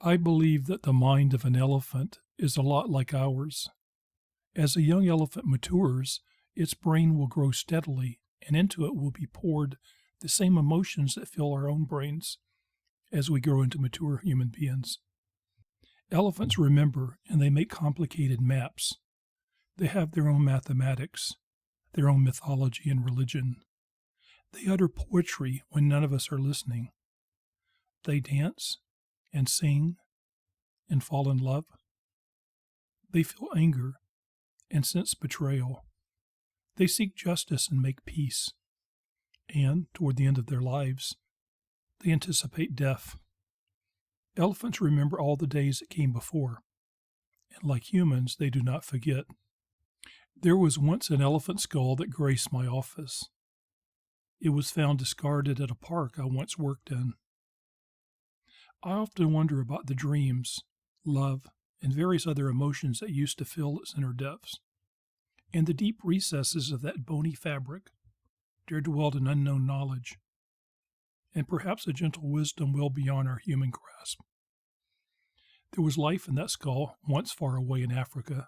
I believe that the mind of an elephant is a lot like ours. As a young elephant matures, its brain will grow steadily, and into it will be poured the same emotions that fill our own brains as we grow into mature human beings. Elephants remember, and they make complicated maps. They have their own mathematics, their own mythology and religion. They utter poetry when none of us are listening. They dance and sing and fall in love. They feel anger and sense betrayal. They seek justice and make peace. And, toward the end of their lives, they anticipate death. Elephants remember all the days that came before, and like humans, they do not forget. There was once an elephant skull that graced my office. It was found discarded at a park I once worked in. I often wonder about the dreams, love, and various other emotions that used to fill its inner depths. In the deep recesses of that bony fabric, there dwelled an unknown knowledge, and perhaps a gentle wisdom well beyond our human grasp. There was life in that skull once far away in Africa,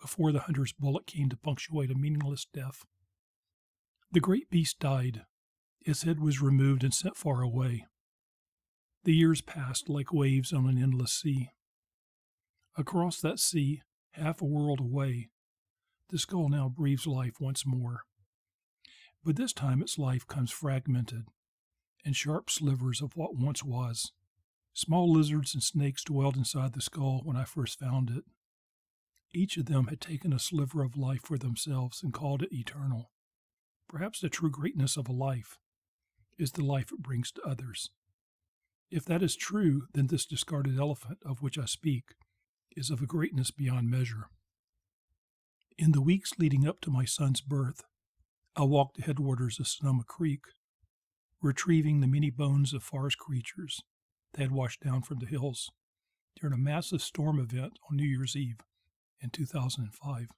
before the hunter's bullet came to punctuate a meaningless death. The great beast died. Its head was removed and sent far away. The years passed like waves on an endless sea. Across that sea, half a world away, the skull now breathes life once more. But this time its life comes fragmented, in sharp slivers of what once was. Small lizards and snakes dwelled inside the skull when I first found it. Each of them had taken a sliver of life for themselves and called it eternal. Perhaps the true greatness of a life is the life it brings to others. If that is true, then this discarded elephant of which I speak is of a greatness beyond measure. In the weeks leading up to my son's birth, I walked the headwaters of Sonoma Creek, retrieving the many bones of forest creatures that had washed down from the hills during a massive storm event on New Year's Eve in 2005.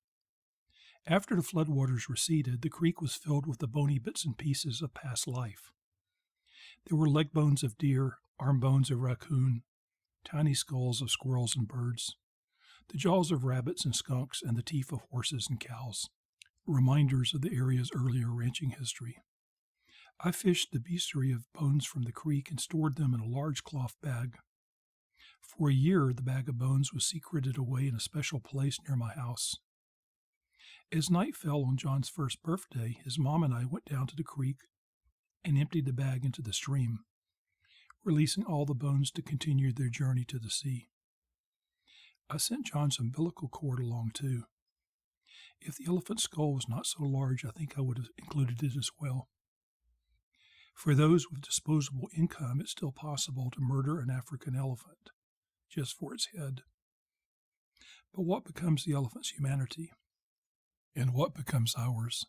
After the floodwaters receded, the creek was filled with the bony bits and pieces of past life. There were leg bones of deer, arm bones of raccoon, tiny skulls of squirrels and birds, the jaws of rabbits and skunks, and the teeth of horses and cows, reminders of the area's earlier ranching history. I fished the bestiary of bones from the creek and stored them in a large cloth bag. For a year, the bag of bones was secreted away in a special place near my house. As night fell on John's first birthday, his mom and I went down to the creek and emptied the bag into the stream, releasing all the bones to continue their journey to the sea. I sent John's umbilical cord along too. If the elephant skull was not so large, I think I would have included it as well. For those with disposable income, it's still possible to murder an African elephant just for its head. But what becomes the elephant's humanity? And what becomes ours?